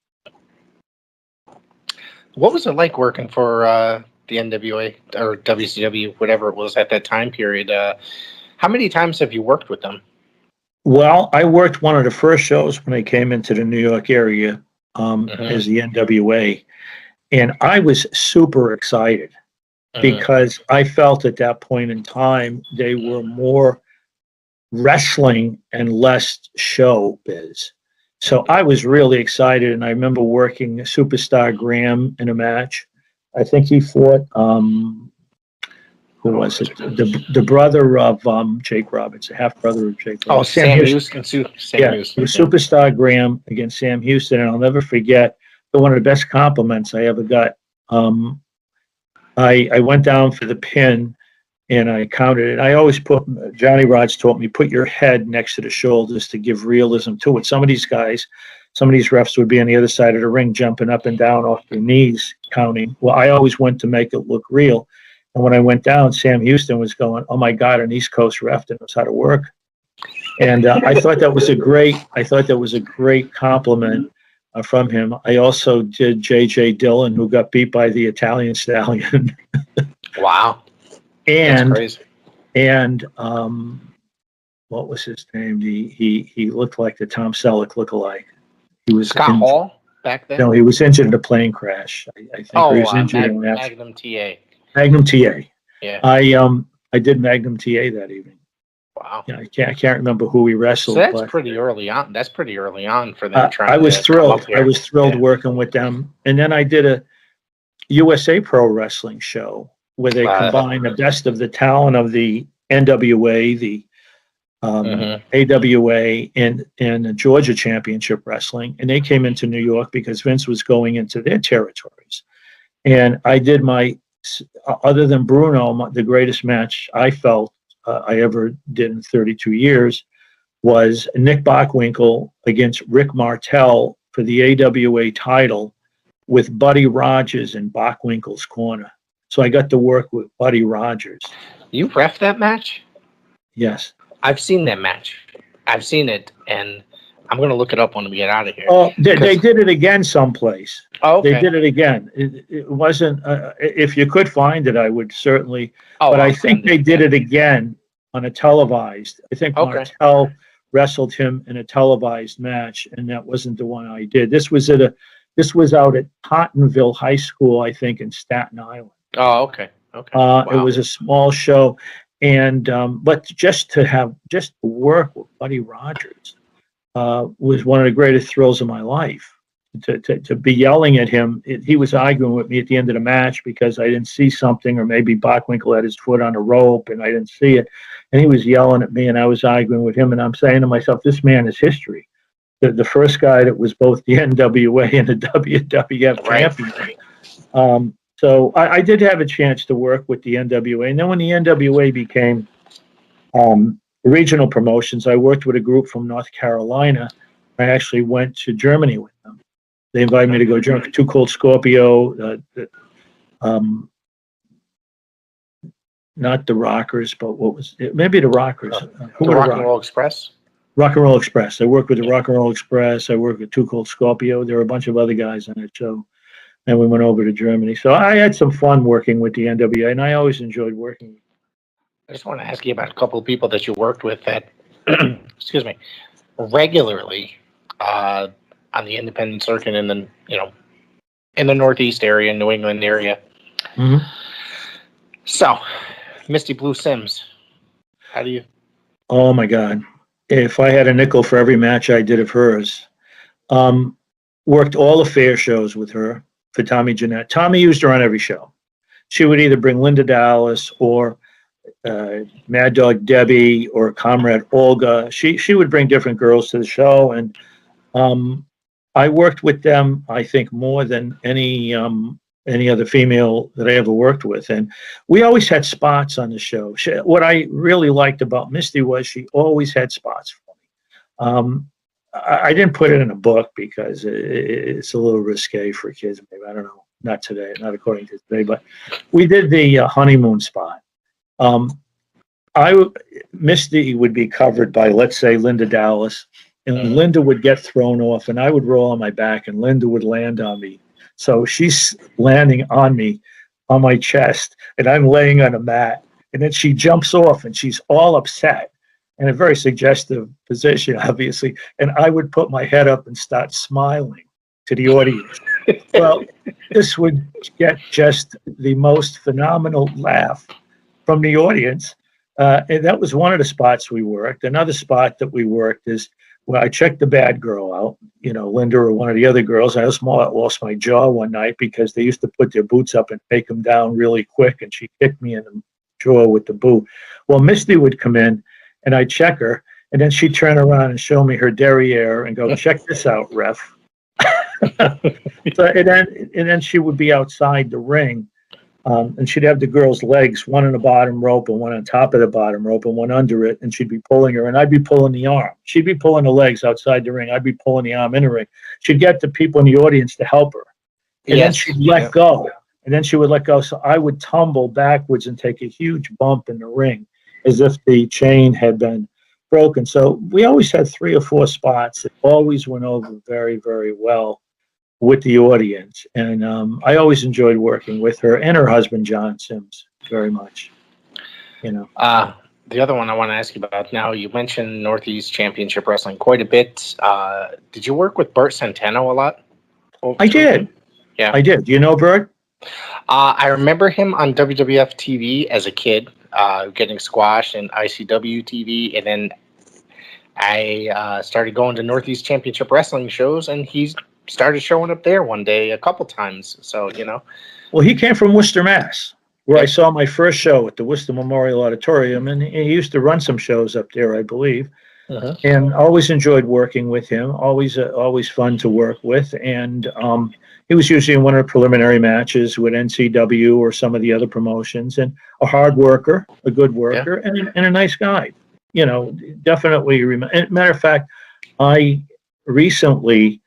What was it like working for the NWA or WCW, whatever it was at that time period? How many times have you worked with them? Well, I worked one of the first shows when I came into the New York area as the NWA, and I was super excited because I felt at that point in time they were more wrestling and less showbiz. So I was really excited, and I remember working Superstar Graham in a match. I think he fought, who was it? The brother of Jake Roberts, the half-brother of Jake Roberts. Oh, Sam Houston. It was Superstar Graham against Sam Houston, and I'll never forget one of the best compliments I ever got. I went down for the pin, and I counted it. I always Johnny Rods taught me, put your head next to the shoulders to give realism to it. Some of these refs would be on the other side of the ring, jumping up and down off their knees, counting. Well, I always went to make it look real. And when I went down, Sam Houston was going, "Oh my God, an East Coast ref that knows how to work." And I thought that was a great compliment from him. I also did J.J. Dillon, who got beat by the Italian Stallion. Wow. And that's crazy. And what was his name? He looked like the Tom Selleck lookalike. He was Scott Hall back then. No, he was injured in a plane crash. I think he was injured in that. Magnum TA. Magnum TA. Yeah. I did Magnum TA that evening. Wow. Yeah, I can't remember who we wrestled. So that's pretty early on. That's pretty early on for them trying. I was thrilled. I was thrilled working with them. And then I did a USA Pro Wrestling show where they combined the best of the talent of the NWA, the AWA, and the Georgia Championship Wrestling. And they came into New York because Vince was going into their territories. And I did other than Bruno, the greatest match I felt I ever did in 32 years was Nick Bockwinkel against Rick Martel for the AWA title with Buddy Rogers in Bockwinkel's corner. So I got to work with Buddy Rogers. You ref that match? Yes. I've seen that match. I've seen it, and I'm going to look it up when we get out of here. Oh, they did it again someplace. Oh, okay. They did it again. It wasn't, if you could find it, I would certainly, but I think they did it again on a televised. I think Martel wrestled him in a televised match, and that wasn't the one I did. This was out at Pottenville High School, I think, in Staten Island. Oh, okay. Okay. Wow. It was a small show, and but just to work with Buddy Rogers was one of the greatest thrills of my life. To be yelling at him, he was arguing with me at the end of the match because I didn't see something, or maybe Bockwinkel had his foot on a rope and I didn't see it, and he was yelling at me, and I was arguing with him, and I'm saying to myself, this man is history. The first guy that was both the NWA and the WWF champion. So I did have a chance to work with the NWA. And then when the NWA became regional promotions, I worked with a group from North Carolina. I actually went to Germany with them. They invited me to go to Too Cold Scorpio, not the Rockers, but what was it? Maybe the Rockers. The Rock and Roll Express? Rock and Roll Express. I worked with the Rock and Roll Express. I worked with Too Cold Scorpio. There were a bunch of other guys on that show. And we went over to Germany. So I had some fun working with the NWA, and I always enjoyed working. I just want to ask you about a couple of people that you worked with that, excuse me, regularly on the independent circuit in the, in the Northeast area, New England area. Mm-hmm. So, Misty Blue Simms, how do you? Oh my God. If I had a nickel for every match I did of hers, worked all the fair shows with her. For Tommy Janette. Tommy used her on every show. She would either bring Linda Dallas or Mad Dog Debbie or Comrade Olga. She would bring different girls to the show, and I worked with them, I think, more than any other female that I ever worked with. And we always had spots on the show. What I really liked about Misty was she always had spots for me. I didn't put it in a book because it's a little risque for kids. Maybe, I don't know. Not today, not according to today. But we did the honeymoon spot. Misty would be covered by, let's say, Linda Dallas, and Linda would get thrown off, and I would roll on my back, and Linda would land on me. So she's landing on me, on my chest, and I'm laying on a mat, and then she jumps off, and she's all upset. In a very suggestive position, obviously, and I would put my head up and start smiling to the audience. Well, this would get just the most phenomenal laugh from the audience, and that was one of the spots we worked. Another spot that we worked is when I checked the bad girl out, Linda or one of the other girls. I almost lost my jaw one night because they used to put their boots up and take them down really quick, and she kicked me in the jaw with the boot. Well, Misty would come in, and I'd check her, and then she'd turn around and show me her derriere and go, check this out, ref. And then she would be outside the ring, And she'd have the girl's legs, one on the bottom rope and one on top of the bottom rope and one under it, and she'd be pulling her, and I'd be pulling the arm. She'd be pulling the legs outside the ring. I'd be pulling the arm in the ring. She'd get the people in the audience to help her. And then she'd let go. And then she would let go. So I would tumble backwards and take a huge bump in the ring as if the chain had been broken. So we always had 3 or 4 spots that always went over very, very well with the audience. And I always enjoyed working with her and her husband, John Simms, very much. You know. The other one I want to ask you about now, you mentioned Northeast Championship Wrestling quite a bit. Did you work with Burt Centeno a lot? I did. Yeah. I did. Do you know Bert? I remember him on WWF TV as a kid, getting squashed in ICW TV, and then I started going to Northeast Championship Wrestling shows, and he started showing up there one day a couple times. So, you know. Well, he came from Worcester, Mass, where I saw my first show at the Worcester Memorial Auditorium, and he used to run some shows up there, I believe. And always enjoyed working with him. Always fun to work with, and he was usually in one of the preliminary matches with NCW or some of the other promotions, and a hard worker, a good worker, and a nice guy. You know, definitely. Matter of fact, I recently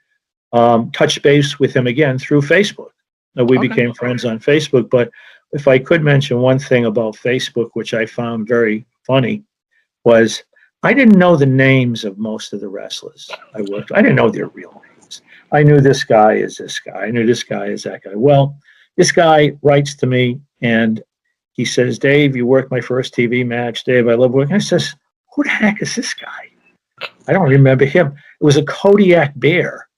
touched base with him again through Facebook. Now, we became friends on Facebook, but if I could mention one thing about Facebook, which I found very funny, was I didn't know the names of most of the wrestlers I worked with. I didn't know their real names. I knew this guy is this guy. I knew this guy is that guy. Well, this guy writes to me and he says, Dave, you worked my first TV match. Dave, I love working. I says, who the heck is this guy? I don't remember him. It was a Kodiak Bear.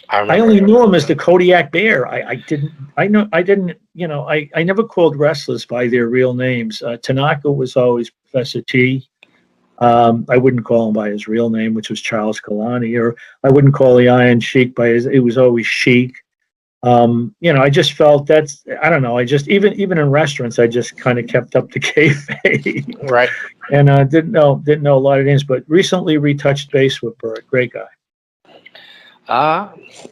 I only knew him as the Kodiak Bear. I never called wrestlers by their real names. Tanaka was always Professor T. I wouldn't call him by his real name, which was Charles Kalani, or I wouldn't call the Iron Sheik by it was always Sheik. I just felt I don't know. I just, even in restaurants, I just kind of kept up to kayfabe. Right. And didn't know a lot of names, but recently retouched base with Bert. Great guy.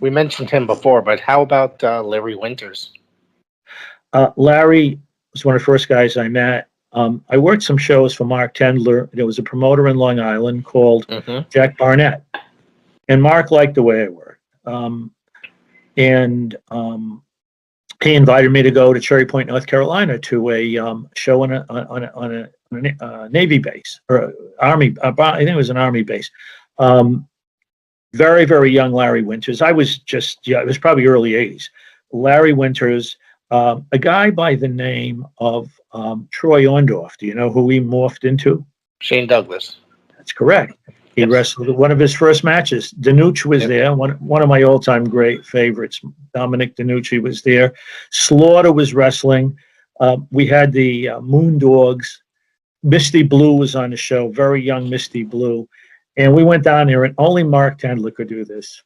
We mentioned him before, but how about Larry Winters? Larry was one of the first guys I met. I worked some shows for Mark Tendler. There was a promoter in Long Island called Jack Barnett. And Mark liked the way I worked. He invited me to go to Cherry Point, North Carolina to a show on a Navy base, or Army, I think it was an Army base. Very, very young Larry Winters. I was it was probably early 80s. Larry Winters, a guy by the name of Troy Orndorff. Do you know who he morphed into? Shane Douglas. That's correct. He wrestled one of his first matches. Danucci was there, one of my all-time great favorites. Dominic Danucci was there. Slaughter was wrestling. We had the Moondogs. Misty Blue was on the show, very young Misty Blue. And we went down there, and only Mark Tendler could do this.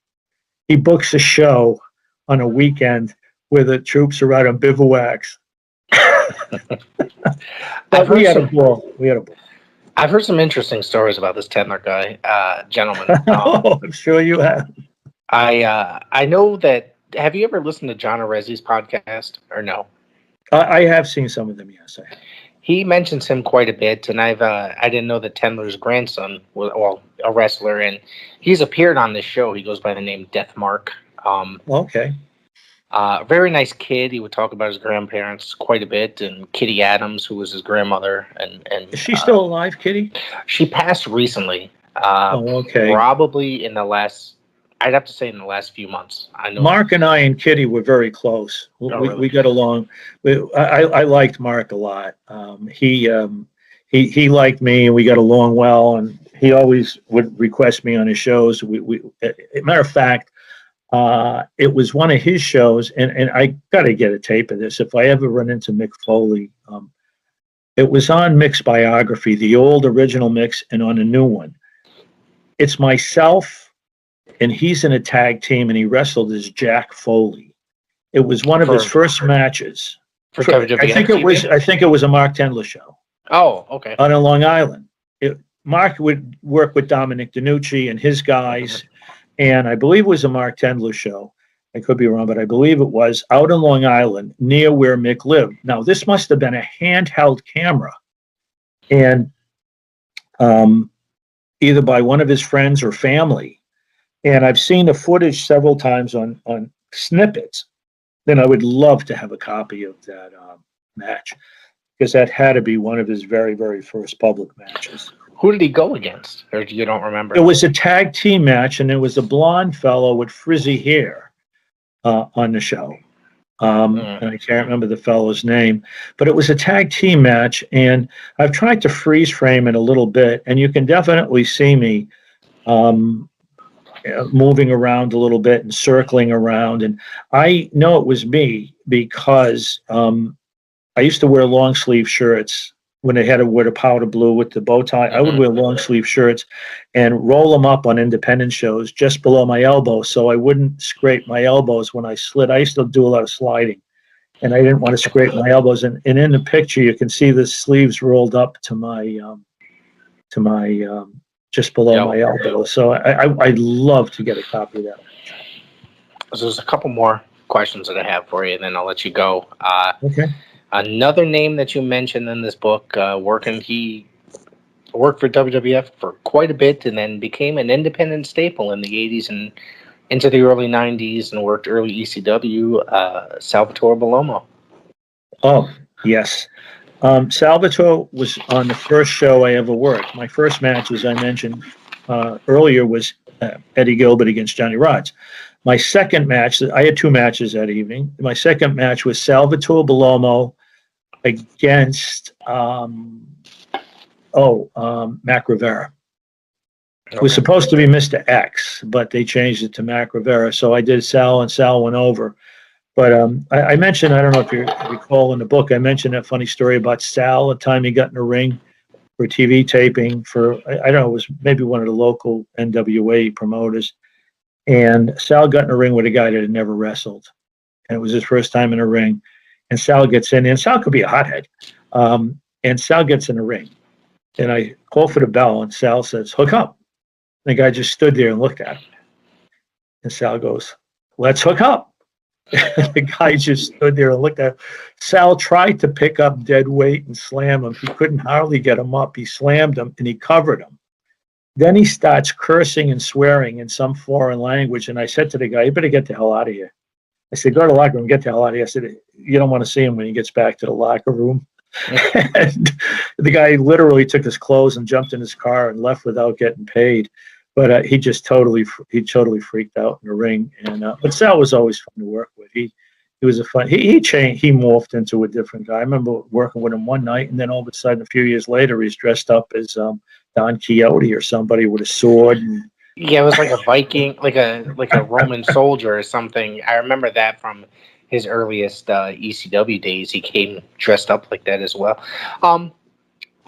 He books a show on a weekend where the troops are out on bivouacs. But we had a ball. I've heard some interesting stories about this Tendler guy, gentleman. I'm sure you have. I know that. Have you ever listened to John Arezzi's podcast or no? I have seen some of them. Yes, I have. He mentions him quite a bit, and I didn't know that Tendler's grandson was a wrestler, and he's appeared on this show. He goes by the name Death Mark. Okay. Very nice kid. He would talk about his grandparents quite a bit, and Kitty Adams, who was his grandmother. And is she still alive, Kitty? She passed recently. Okay. Probably in the last, I'd have to say in the last few months. I know Mark and I and Kitty were very close. We got along. I liked Mark a lot. He liked me, and we got along well. And he always would request me on his shows. Matter of fact, it was one of his shows, and I got to get a tape of this if I ever run into Mick Foley. It was on Mick's biography, the old original Mick's, and on a new one. It's myself, and he's in a tag team, and he wrestled as Jack Foley. It was one of his first matches. I think it was a Mark Tendler show. Oh, okay. On Long Island. Mark would work with Dominic Danucci and his guys. And I believe it was a Mark Tendler show. I could be wrong, but I believe it was out in Long Island near where Mick lived. Now, this must have been a handheld camera, and either by one of his friends or family. And I've seen the footage several times on snippets. Then I would love to have a copy of that match, because that had to be one of his very, very first public matches. Who did he go against? Or you don't remember? It was a tag team match, and there was a blonde fellow with frizzy hair on the show. And I can't remember the fellow's name, but it was a tag team match, and I've tried to freeze frame it a little bit, and you can definitely see me moving around a little bit and circling around. And I know it was me because I used to wear long sleeve shirts when they had to wear the powder blue with the bow tie. I would wear long sleeve shirts and roll them up on independent shows just below my elbow, so I wouldn't scrape my elbows when I slid. I used to do a lot of sliding, and I didn't want to scrape my elbows. And in the picture, you can see the sleeves rolled up to my just below my elbow. So I'd love to get a copy of that. So there's a couple more questions that I have for you, and then I'll let you go. Okay. Another name that you mentioned in this book, he worked for WWF for quite a bit, and then became an independent staple in the 80s and into the early 90s, and worked early ECW, Salvatore Bellomo. Oh, yes. Salvatore was on the first show I ever worked. My first match, as I mentioned earlier, was Eddie Gilbert against Johnny Rodz. My second match, I had two matches that evening. My second match was Salvatore Bellomo against Mac Rivera. It was supposed to be Mr. X, but they changed it to Mac Rivera. So I did Sal, and Sal went over. But I mentioned, I don't know if you recall in the book, I mentioned that funny story about Sal, the time he got in the ring for TV taping for, I don't know, it was maybe one of the local NWA promoters. And Sal got in a ring with a guy that had never wrestled. And it was his first time in a ring. And Sal gets in, and Sal could be a hothead. And Sal gets in the ring. And I call for the bell, and Sal says, "Hook up." And the guy just stood there and looked at him. And Sal goes, "Let's hook up." The guy just stood there and looked at him. Sal tried to pick up dead weight and slam him. He couldn't hardly get him up. He slammed him, and he covered him. Then he starts cursing and swearing in some foreign language. And I said to the guy, "You better get the hell out of here." I said, "Go to the locker room, get the hell out of here." I said, "You don't want to see him when he gets back to the locker room." And the guy literally took his clothes and jumped in his car and left without getting paid. But he totally freaked out in the ring. And but Sal was always fun to work with. He was a fun. He changed. He morphed into a different guy. I remember working with him one night, and then all of a sudden, a few years later, he's dressed up as Don Quixote or somebody with a sword. And, yeah, it was like a Viking, like a Roman soldier or something. I remember that from his earliest ECW days. He came dressed up like that as well. And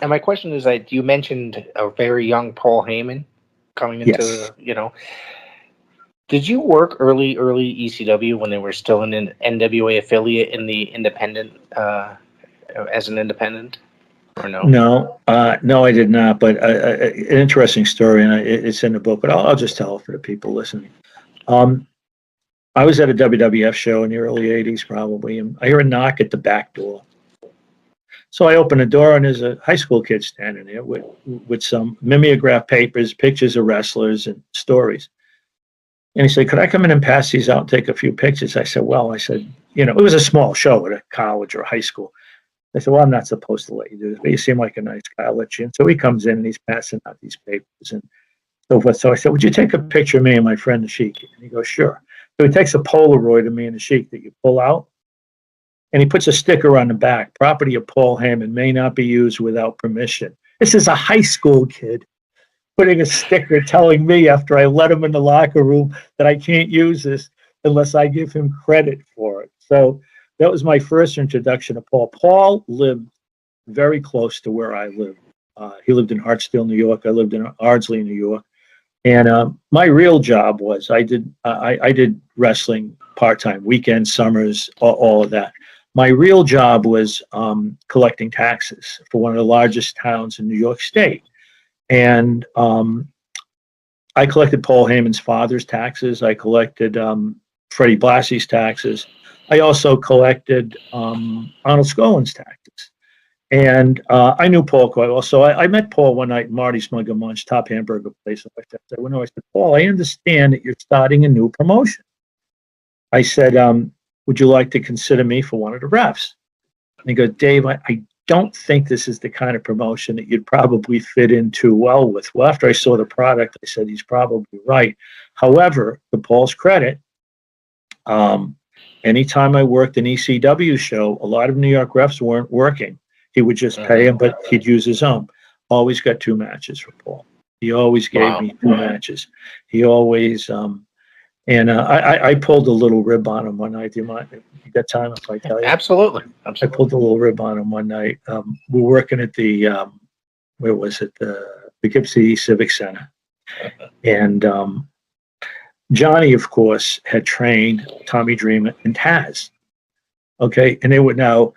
my question is that you mentioned a very young Paul Heyman coming into, yes. Did you work early ECW when they were still in an NWA affiliate in the independent, as an independent? Or no? No, I did not. But an interesting story, and it's in the book, but I'll just tell it for the people listening. I was at a WWF show in the early 80s, probably, and I hear a knock at the back door. So I open the door, and there's a high school kid standing there with some mimeograph papers, pictures of wrestlers, and stories. And he said, "Could I come in and pass these out and take a few pictures?" I said, it was a small show at a college or high school. I said, "Well, I'm not supposed to let you do this, but you seem like a nice guy. I'll let you in." So he comes in, and he's passing out these papers and so forth. So I said, "Would you take a picture of me and my friend, the Sheik?" And he goes, "Sure." So he takes a Polaroid of me and the Sheik that you pull out, and he puts a sticker on the back: "Property of Paul Heyman, may not be used without permission." This is a high school kid putting a sticker telling me, after I let him in the locker room, that I can't use this unless I give him credit for it. So that was my first introduction to Paul. Paul lived very close to where I lived. He lived in Hartsdale, New York. I lived in Ardsley, New York. And my real job was I did wrestling part-time, weekends, summers, all of that. My real job was collecting taxes for one of the largest towns in New York State. And I collected Paul Heyman's father's taxes. I collected Freddie Blassie's taxes. I also collected Arnold Scolin's taxes. And I knew Paul quite well. So I met Paul one night in Marty's Mug and Munch, top hamburger place. I said, Paul, I understand that you're starting a new promotion. I said, would you like to consider me for one of the refs? And he goes, Dave, I don't think this is the kind of promotion that you'd probably fit in too well with. Well, after I saw the product, I said, he's probably right. However, to Paul's credit, anytime I worked an ECW show, a lot of New York refs weren't working. He would just pay him, but he'd use his own. Always got 2 matches for Paul. He always gave me 2 matches. He always, I pulled a little rib on him one night. Do you mind? You got time if I tell you? Absolutely. I pulled a little rib on him one night. We were working at the, where was it? The Poughkeepsie Civic Center. And Johnny, of course, had trained Tommy Dreamer and Taz. Okay. And they were now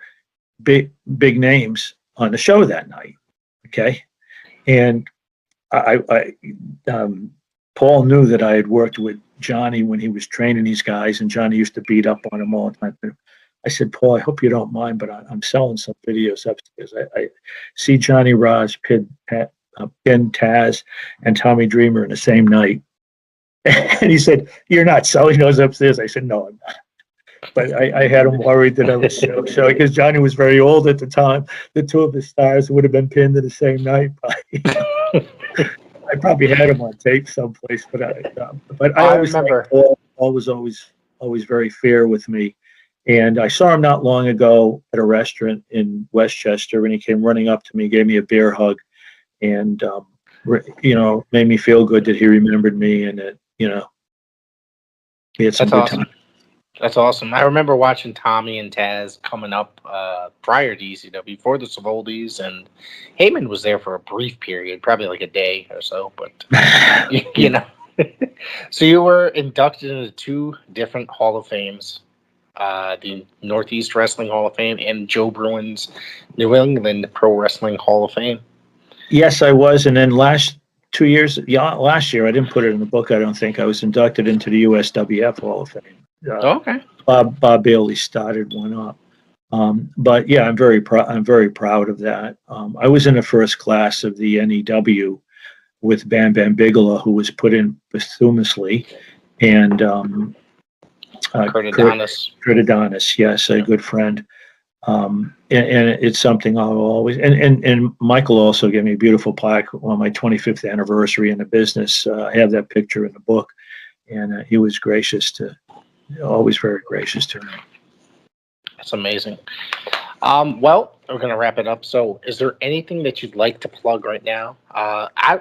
big names on the show that night. Okay. And Paul knew that I had worked with Johnny when he was training these guys, and Johnny used to beat up on him all the time. I said, Paul, I hope you don't mind, but I'm selling some videos upstairs. I see Johnny Ross pin Taz and Tommy Dreamer in the same night. And he said, you're not selling those upstairs. I said, no, I'm not. But I had him worried that I was showing, because Johnny was very old at the time. The 2 of his stars would have been pinned in the same night. I probably had him on tape someplace, but I always remember Paul was always very fair with me. And I saw him not long ago at a restaurant in Westchester, and he came running up to me, gave me a bear hug, and made me feel good that he remembered me, and that we had some good time. That's awesome. I remember watching Tommy and Taz coming up prior to ECW, before the Savoldi's, and Heyman was there for a brief period, probably like a day or so. But so you were inducted into 2 different Hall of Fames, the Northeast Wrestling Hall of Fame and Joe Bruin's New England Pro Wrestling Hall of Fame. Yes, I was, and then last year I didn't put it in the book. I don't think I was inducted into the USWF Hall of Fame. Okay. Bob Bailey started one up, but yeah, I'm very proud of that. I was in the first class of the NEW with Bam Bam Bigelow, who was put in posthumously, and Kurt Adonis, yes, a good friend. And it's something I'll always, and Michael also gave me a beautiful plaque on my 25th anniversary in the business. I have that picture in the book, and he was always very gracious to me. That's amazing. Well, we're going to wrap it up. So is there anything that you'd like to plug right now?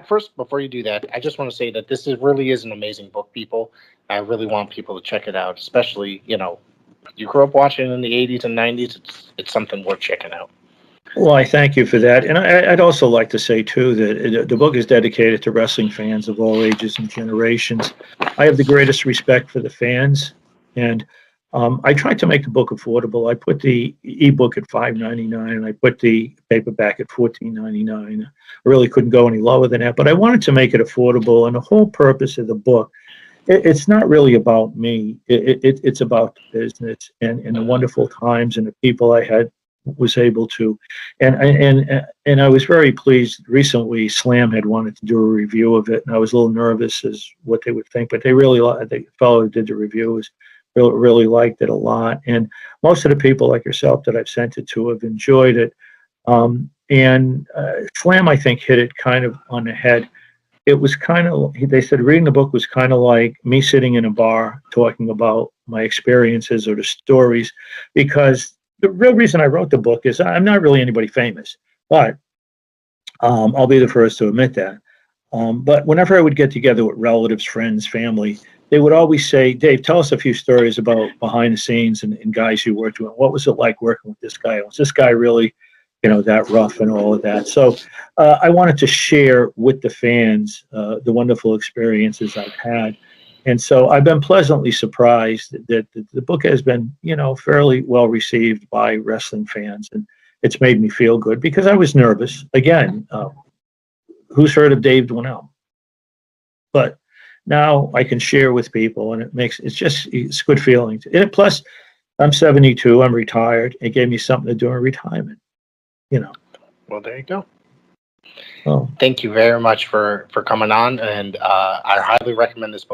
First, before you do that, I just want to say that this really is an amazing book, people. I really want people to check it out, especially, you grew up watching in the 80s and 90s. It's something worth checking out. Well, I thank you for that. And I'd also like to say, too, that the book is dedicated to wrestling fans of all ages and generations. I have the greatest respect for the fans, and I tried to make the book affordable. I put the ebook at $5.99, and I put the paperback at $14.99. I really couldn't go any lower than that, but I wanted to make it affordable, and the whole purpose of the book, it's not really about me. It's about the business and the wonderful times and the people I was able to, and I was very pleased. Recently, Slam had wanted to do a review of it, and I was a little nervous as what they would think, but the fellow who did the review really liked it a lot, and most of the people like yourself that I've sent it to have enjoyed it. And Slam, I think, hit it kind of on the head. It was kind of, they said reading the book was kind of like me sitting in a bar talking about my experiences or the stories, because the real reason I wrote the book is I'm not really anybody famous, but I'll be the first to admit that. But whenever I would get together with relatives, friends, family, they would always say, Dave, tell us a few stories about behind the scenes and guys you worked with. What was it like working with this guy? Was this guy really, that rough and all of that? So I wanted to share with the fans the wonderful experiences I've had. And so I've been pleasantly surprised that the book has been, fairly well received by wrestling fans. And it's made me feel good because I was nervous. Again, who's heard of Dave Dwinell? But now I can share with people, and it's a good feeling. And plus, I'm 72. I'm retired. It gave me something to do in retirement. Well, there you go. Oh. Thank you very much for coming on, and I highly recommend this book.